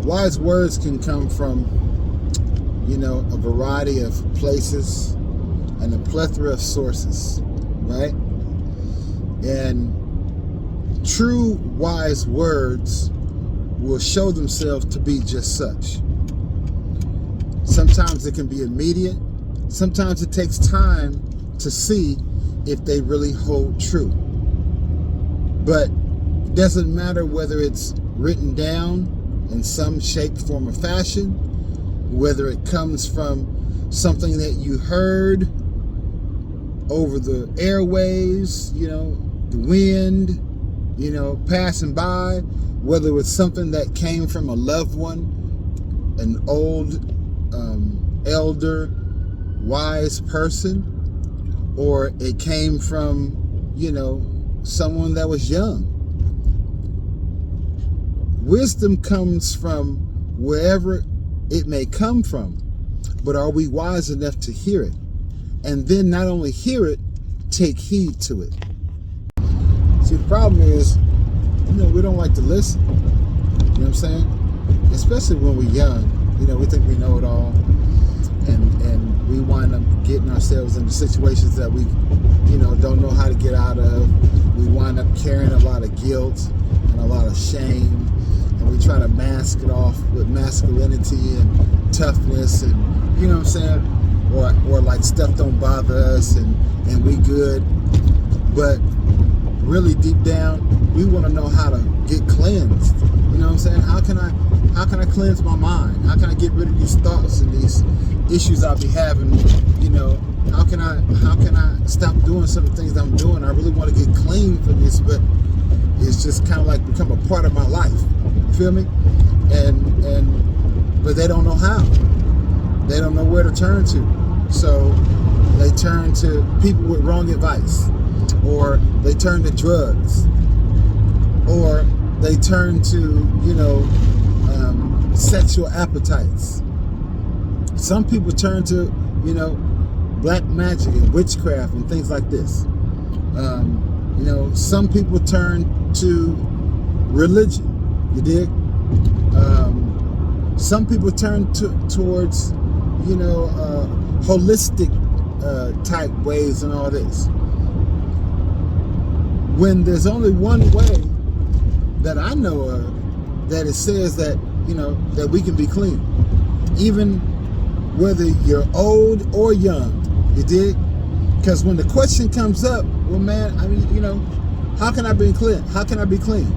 Wise words can come from, a variety of places and a plethora of sources, right? And true wise words will show themselves to be just such. Sometimes it can be immediate. Sometimes it takes time to see if they really hold true. But it doesn't matter whether it's written down in some shape, form, or fashion, whether it comes from something that you heard over the airwaves, the wind, passing by, whether it's something that came from a loved one, an old, elder, wise person, or it came from, someone that was young. Wisdom comes from wherever it may come from, but are we wise enough to hear it? And then not only hear it, take heed to it. See, the problem is, we don't like to listen. You know what I'm saying? Especially when we're young. We think we know it all. And we wind up getting ourselves into situations that we, don't know how to get out of. We wind up carrying a lot of guilt and a lot of shame. And we try to mask it off with masculinity and toughness and, you know what I'm saying? Or like stuff don't bother us and we good. But really deep down, we want to know how to get cleansed. You know what I'm saying? How can I cleanse my mind? How can I get rid of these thoughts and these issues I'll be having? How can I stop doing some of the things I'm doing? I really want to get clean from this, but it's just kind of like become a part of my life. You feel me? But they don't know how. They don't know where to turn to. So they turn to people with wrong advice, or they turn to drugs, or they turn to, sexual appetites. Some people turn to, black magic and witchcraft and things like this. Some people turn to religion. You dig? Some people turn towards, holistic type ways and all this. When there's only one way that I know of that it says that, that we can be clean. Even whether you're old or young, you dig? Because when the question comes up, well, man, how can I be clean? How can I be clean?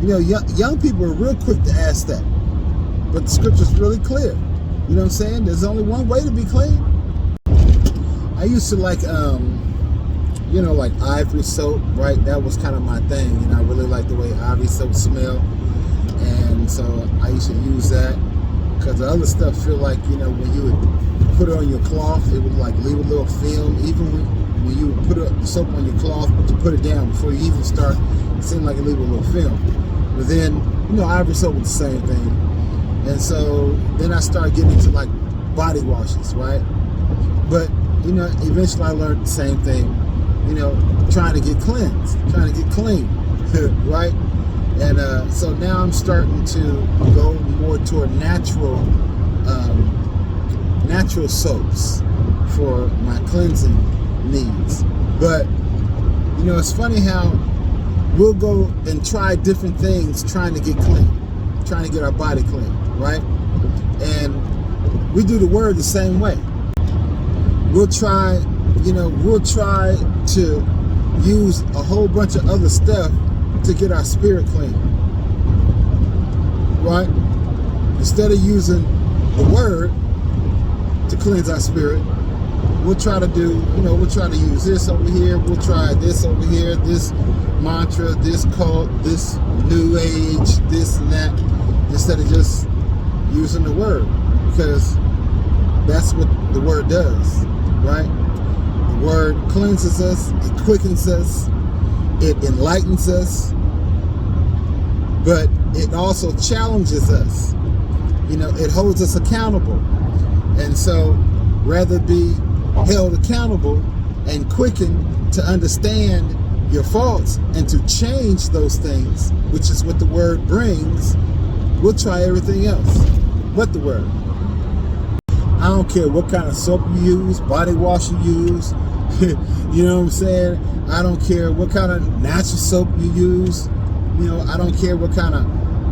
Young people are real quick to ask that. But the scripture's really clear. You know what I'm saying? There's only one way to be clean. I used to like ivory soap, right? That was kind of my thing. I really like the way ivory soap smell. And so I used to use that. Because the other stuff feel like, when you would put it on your cloth, it would like leave a little film. Even when you would put the soap on your cloth to put it down before you even start, it seemed like it leave a little film. But then, ivory soap was the same thing. And so then I started getting into like body washes, right? But, eventually I learned the same thing, trying to get cleansed, trying to get clean, right? And so now I'm starting to go more toward natural soaps for my cleansing needs. But, it's funny how we'll go and try different things trying to get clean, trying to get our body clean, right? And we do the word the same way. We'll try to use a whole bunch of other stuff to get our spirit clean, right? Instead of using the word to cleanse our spirit, we'll try to use this over here, we'll try this over here, this mantra, this cult, this new age, this and that, instead of just using the word, because that's what the word does, right? The word cleanses us, it quickens us, it enlightens us, but it also challenges us. It holds us accountable. And so rather be held accountable and quickened to understand your faults and to change those things, which is what the word brings, We'll try everything else but the word. I don't care what kind of soap you use, body wash you use. You know what I'm saying? I don't care what kind of natural soap you use. You know, I don't care what kind of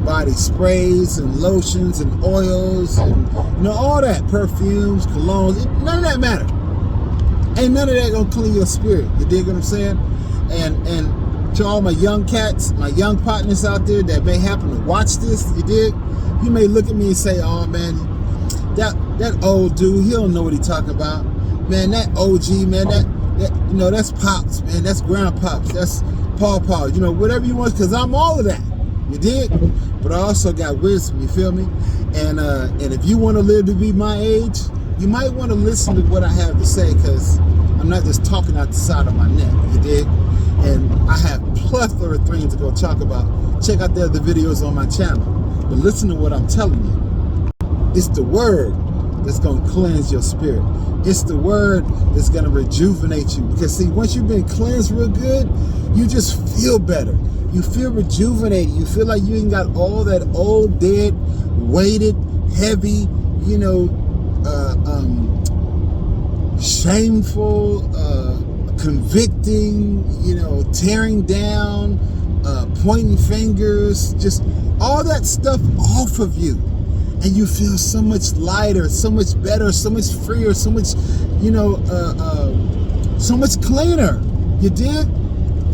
body sprays and lotions and oils and, you know, all that, perfumes, colognes, none of that matter. Ain't none of that gonna clean your spirit. You dig what I'm saying? And to all my young cats, my young partners out there that may happen to watch this, you dig? You may look at me and say, oh man, that old dude, he don't know what he talking about. Man, that OG, man, that you know, that's Pops, man, that's Grandpops, that's Paw, you know, whatever you want, because I'm all of that. You dig? But I also got wisdom, you feel me? And if you want to live to be my age, you might want to listen to what I have to say, because I'm not just talking out the side of my neck, you dig? And I have plethora of things to go talk about. Check out the other videos on my channel. But listen to what I'm telling you. It's the word that's going to cleanse your spirit. It's the word that's going to rejuvenate you. Because see, once you've been cleansed real good, you just feel better. You feel rejuvenated. You feel like you ain't got all that old, dead, weighted, heavy, you know, shameful, convicting, you know, tearing down, pointing fingers, just all that stuff off of you. And you feel so much lighter, so much better, so much freer, so much, you know, so much cleaner. You dig?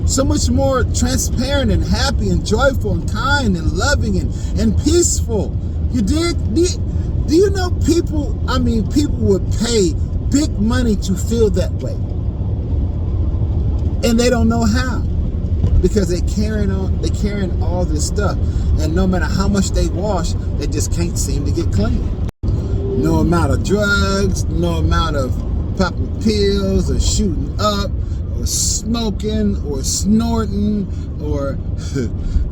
So much more transparent and happy and joyful and kind and loving and peaceful. You dig? Do you know people would pay big money to feel that way. And they don't know how. Because they're carrying all this stuff. And no matter how much they wash, they just can't seem to get clean. No amount of drugs, no amount of popping pills or shooting up or smoking or snorting or,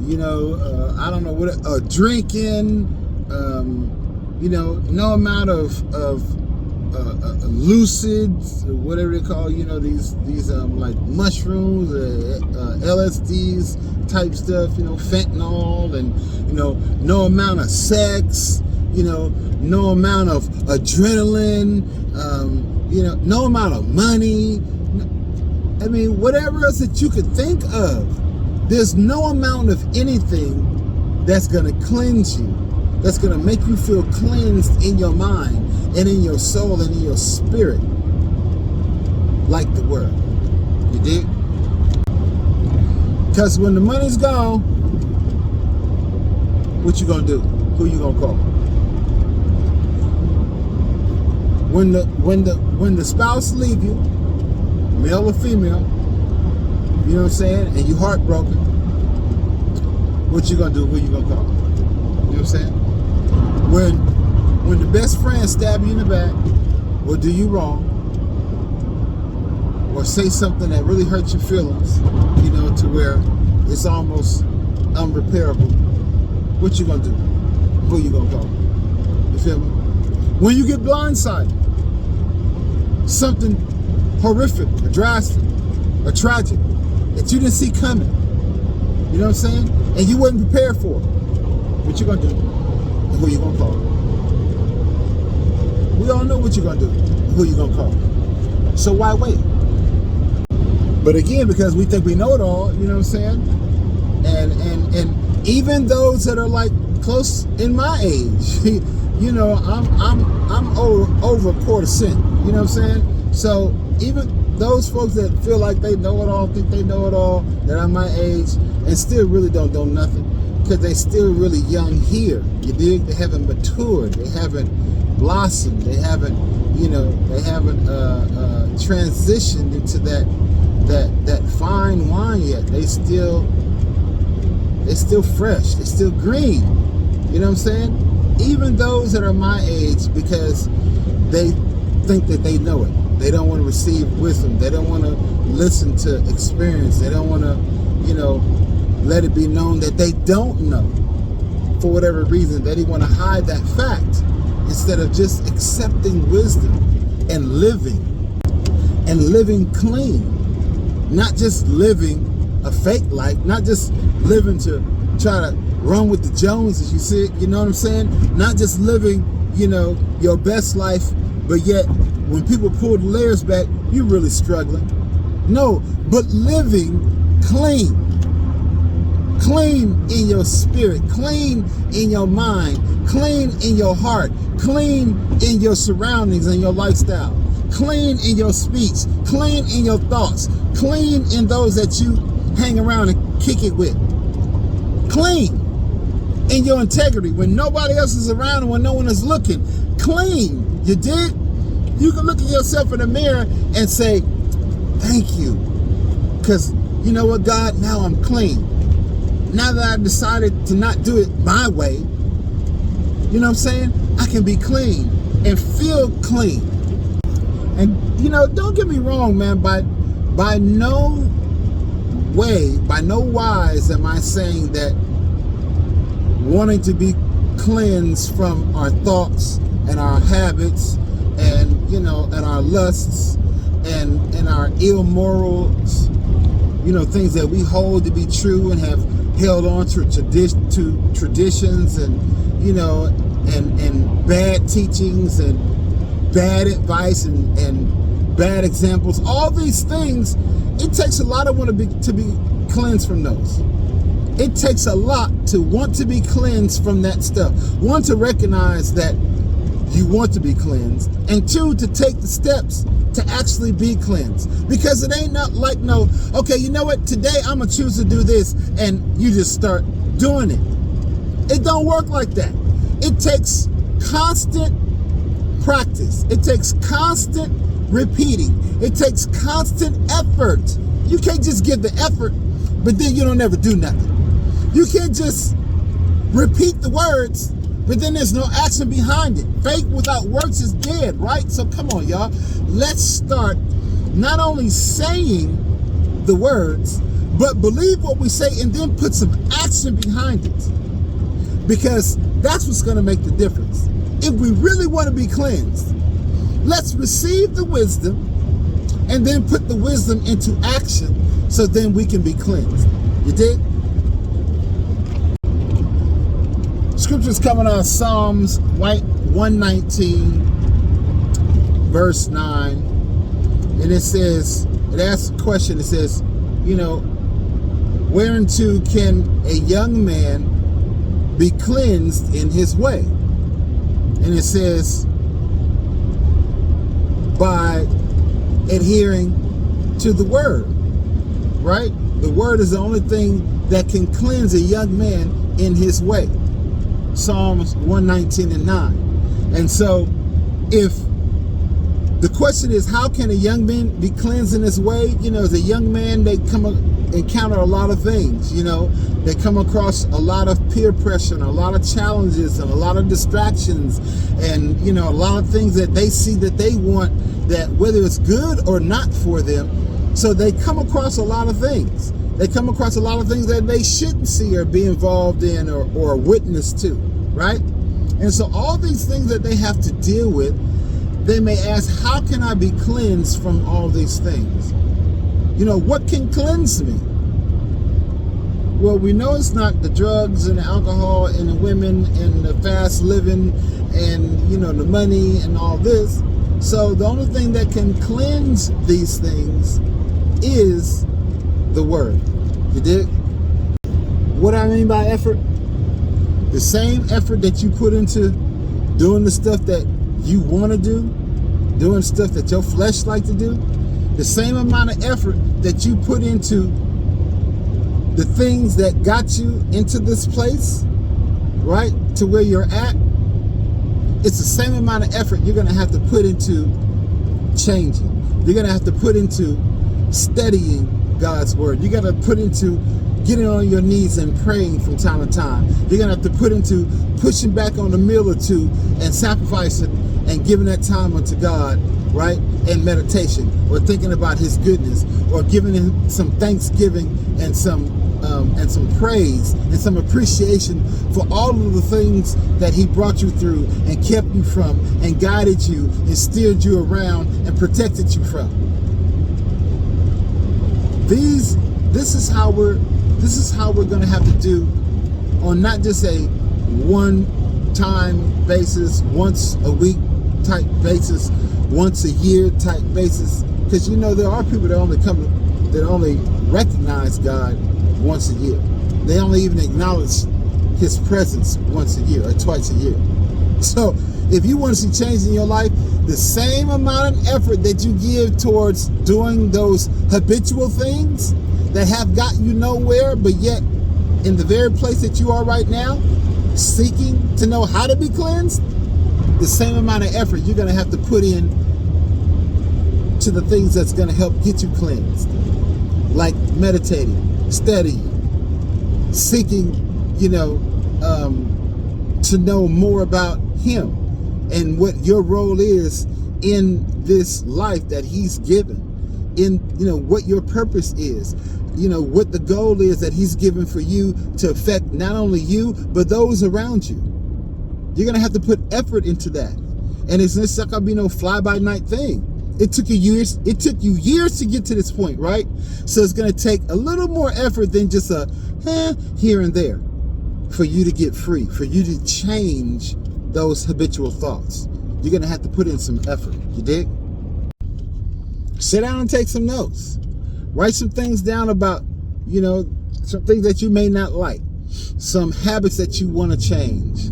you know, I don't know what, drinking, you know, no amount of lucids, or whatever they call, you know, these like mushrooms, LSDs type stuff, you know, fentanyl, and, you know, no amount of sex, you know, no amount of adrenaline, you know, no amount of money. I mean, whatever else that you could think of, there's no amount of anything that's gonna cleanse you, that's gonna make you feel cleansed in your mind and in your soul and in your spirit, like the word. You dig? Because when the money's gone, what you gonna do? Who you gonna call? When the spouse leave you, male or female, you know what I'm saying, and you heartbroken, what you gonna do? Who you gonna call? You know what I'm saying? When the best friend stab you in the back, or do you wrong, or say something that really hurts your feelings, you know, to where it's almost unrepairable, what you gonna do? Who you gonna call? You feel me? When you get blindsided, something horrific, or drastic, or tragic that you didn't see coming, you know what I'm saying? And you wasn't prepared for it, what you gonna do? And who you gonna call? We all know what you're gonna do, who you gonna call. So why wait? But again, because we think we know it all, you know what I'm saying? And even those that are like close in my age, you know, I'm over a quarter cent, you know what I'm saying? So even those folks that feel like they know it all, think they know it all, that are my age, and still really don't know nothing, because they still really young here, you dig? They haven't matured, they haven't blossomed, they haven't, you know, they haven't transitioned into that fine wine yet. They still fresh, they still green, you know what I'm saying? Even those that are my age, because they think that they know it, they don't want to receive wisdom, they don't want to listen to experience, they don't want to, you know, let it be known that they don't know, for whatever reason. They want to hide that fact instead of just accepting wisdom and living clean, not just living a fake life, not just living to try to run with the Joneses, you see, you know what I'm saying? Not just living, your best life, but yet when people pull the layers back, you're really struggling. No, but living clean. Clean in your spirit, clean in your mind, clean in your heart, clean in your surroundings and your lifestyle, clean in your speech, clean in your thoughts, clean in those that you hang around and kick it with, clean in your integrity when nobody else is around and when no one is looking, clean. You did? You can look at yourself in the mirror and say, thank you, because you know what, God, now I'm clean. Now that I've decided to not do it my way, you know what I'm saying? I can be clean and feel clean. And, don't get me wrong, man, by no way, by no wise am I saying that wanting to be cleansed from our thoughts and our habits and, and our lusts and our ill morals, things that we hold to be true and have held on to traditions and and bad teachings and bad advice and bad examples. All these things, it takes a lot of to be cleansed from those. It takes a lot to want to be cleansed from that stuff. One, to recognize that you want to be cleansed, and two, to take the steps to actually be cleansed. Because it ain't not like, no, okay, you know what, today I'm gonna choose to do this, and you just start doing it. It don't work like that. It takes constant practice. It takes constant repeating. It takes constant effort. You can't just give the effort, but then you don't ever do nothing. You can't just repeat the words, but then there's no action behind it. Faith without works is dead, right? So come on, y'all. Let's start not only saying the words, but believe what we say and then put some action behind it. Because that's what's going to make the difference. If we really want to be cleansed, let's receive the wisdom and then put the wisdom into action so then we can be cleansed. You dig? Scripture's coming out of Psalms 119, verse 9. And it says, it asks a question. It says, whereunto can a young man be cleansed in his way? And it says, by adhering to the word, right? The word is the only thing that can cleanse a young man in his way. Psalms 119 and 9. And so if the question is, how can a young man be cleansed in his way? As a young man, they encounter a lot of things. They come across a lot of peer pressure and a lot of challenges and a lot of distractions and, a lot of things that they see that they want, that whether it's good or not for them. So they come across a lot of things. They come across a lot of things that they shouldn't see or be involved in or witness to, right? And so all these things that they have to deal with, they may ask, how can I be cleansed from all these things? What can cleanse me? Well, we know it's not the drugs and the alcohol and the women and the fast living and, the money and all this. So the only thing that can cleanse these things is the word. You dig? What I mean by effort? The same effort that you put into doing the stuff that you want to do, doing stuff that your flesh like to do, the same amount of effort that you put into the things that got you into this place, right, to where you're at, it's the same amount of effort you're going to have to put into changing. You're going to have to put into studying God's word. You're going to put into getting on your knees and praying from time to time. You're going to have to put into pushing back on a meal or two and sacrificing and giving that time unto God, right? And meditation, or thinking about his goodness, or giving him some thanksgiving and some praise and some appreciation for all of the things that he brought you through and kept you from and guided you and steered you around and protected you from. This is how we're going to have to do on not just a one-time basis, once a week type basis, once a year type basis, because you know there are people that only recognize God once a year. They only even acknowledge his presence once a year or twice a year. So if you want to see change in your life, the same amount of effort that you give towards doing those habitual things that have gotten you nowhere, but yet in the very place that you are right now, seeking to know how to be cleansed, the same amount of effort you're going to have to put in to the things that's going to help get you cleansed. Like meditating, studying, seeking, to know more about him and what your role is in this life that he's given, in what your purpose is, what the goal is that he's given for you to affect not only you but those around you. You're gonna have to put effort into that, and it's not gonna be no fly-by-night thing. It took you years to get to this point, right? So it's gonna take a little more effort than just a here and there for you to get free, for you to change those habitual thoughts. You're gonna have to put in some effort. You dig? Sit down and take some notes. Write some things down about, some things that you may not like, some habits that you want to change.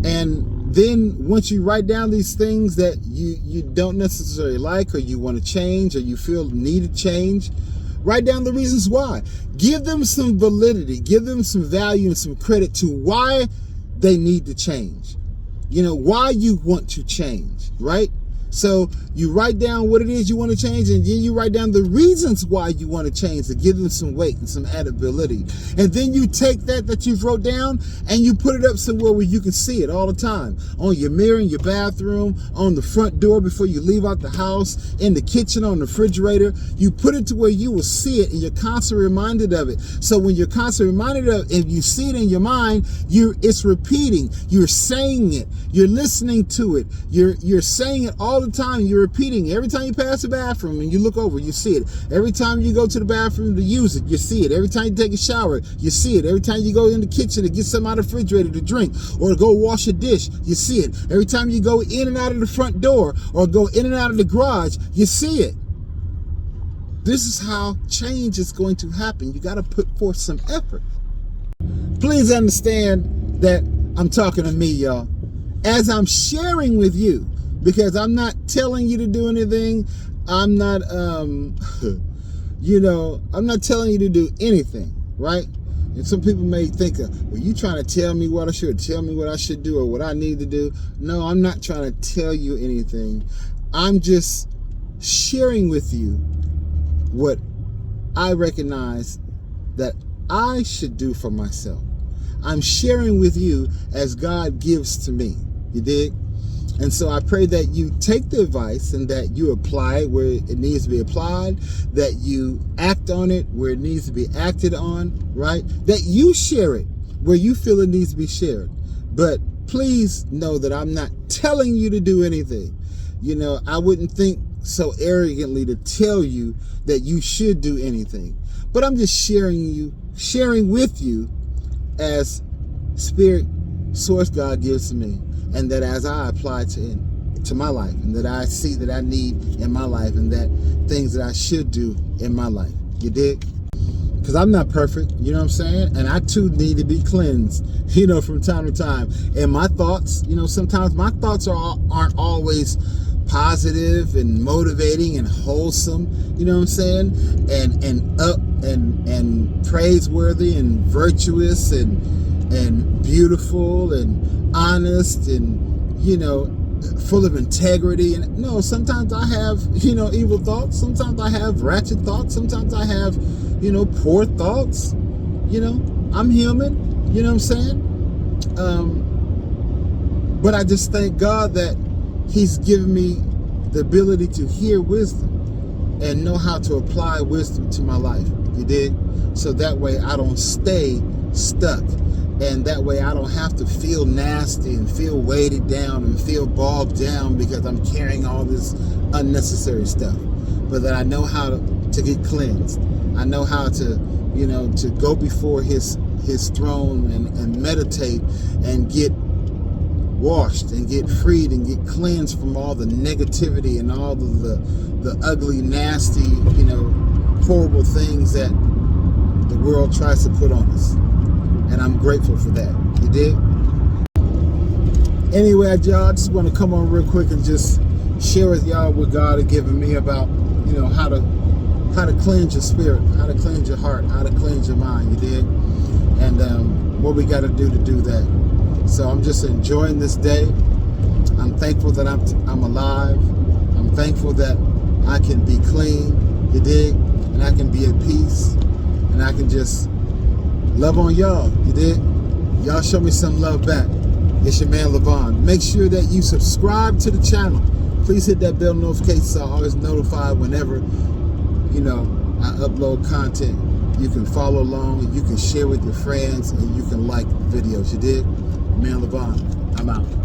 And then once you write down these things that you don't necessarily like, or you want to change, or you feel need to change, write down the reasons why. Give them some validity, give them some value and some credit to why they need to change. Why you want to change, right? So you write down what it is you want to change, and then you write down the reasons why you want to change to give them some weight and some addability. And then you take that you've wrote down and you put it up somewhere where you can see it all the time. On your mirror in your bathroom, on the front door before you leave out the house, in the kitchen, on the refrigerator. You put it to where you will see it and you're constantly reminded of it. So when you're constantly reminded of it and you see it in your mind, it's repeating. You're saying it. You're listening to it. You're saying it all the time. You're repeating. Every time you pass the bathroom and you look over, you see it. Every time you go to the bathroom to use it, you see it. Every time you take a shower, you see it. Every time you go in the kitchen to get something out of the refrigerator to drink or to go wash a dish, you see it. Every time you go in and out of the front door or go in and out of the garage, you see it. This is how change is going to happen. You got to put forth some effort. Please understand that I'm talking to me, y'all, as I'm sharing with you, because I'm not telling you to do anything. I'm not, I'm not telling you to do anything, right? And some people may think, well, you trying to tell me what I should do or what I need to do. No, I'm not trying to tell you anything. I'm just sharing with you what I recognize that I should do for myself. I'm sharing with you as God gives to me. You dig? And so I pray that you take the advice and that you apply it where it needs to be applied, that you act on it where it needs to be acted on, right? That you share it where you feel it needs to be shared. But please know that I'm not telling you to do anything. I wouldn't think so arrogantly to tell you that you should do anything. But I'm just sharing with you as Spirit Source God gives to me. And that as I apply to my life, and that I see that I need in my life, and that things that I should do in my life. You dig? Because I'm not perfect, you know what I'm saying? And I too need to be cleansed, from time to time. And my thoughts, sometimes my thoughts aren't always positive and motivating and wholesome, you know what I'm saying? And up and praiseworthy and virtuous and beautiful and honest and full of integrity. And no, sometimes I have evil thoughts, sometimes I have ratchet thoughts, sometimes I have poor thoughts. I'm human, you know what I'm saying? But I just thank God that he's given me the ability to hear wisdom and know how to apply wisdom to my life. You dig? So that way I don't stay stuck. And that way I don't have to feel nasty and feel weighted down and feel bogged down because I'm carrying all this unnecessary stuff. But that I know how to get cleansed. I know how to, to go before his his throne and meditate and get washed and get freed and get cleansed from all the negativity and all the ugly, nasty, horrible things that the world tries to put on us. And I'm grateful for that. You dig? Anyway, y'all, I just want to come on real quick and just share with y'all what God has given me about, how to cleanse your spirit, how to cleanse your heart, how to cleanse your mind. You dig? And what we got to do that. So I'm just enjoying this day. I'm thankful that I'm alive. I'm thankful that I can be clean, you dig? And I can be at peace. And I can just love on y'all, you dig? Y'all show me some love back. It's your man, Levon. Make sure that you subscribe to the channel. Please hit that bell notification so I'm always notified whenever, I upload content. You can follow along, you can share with your friends, and you can like videos, you dig? Man, Levon, I'm out.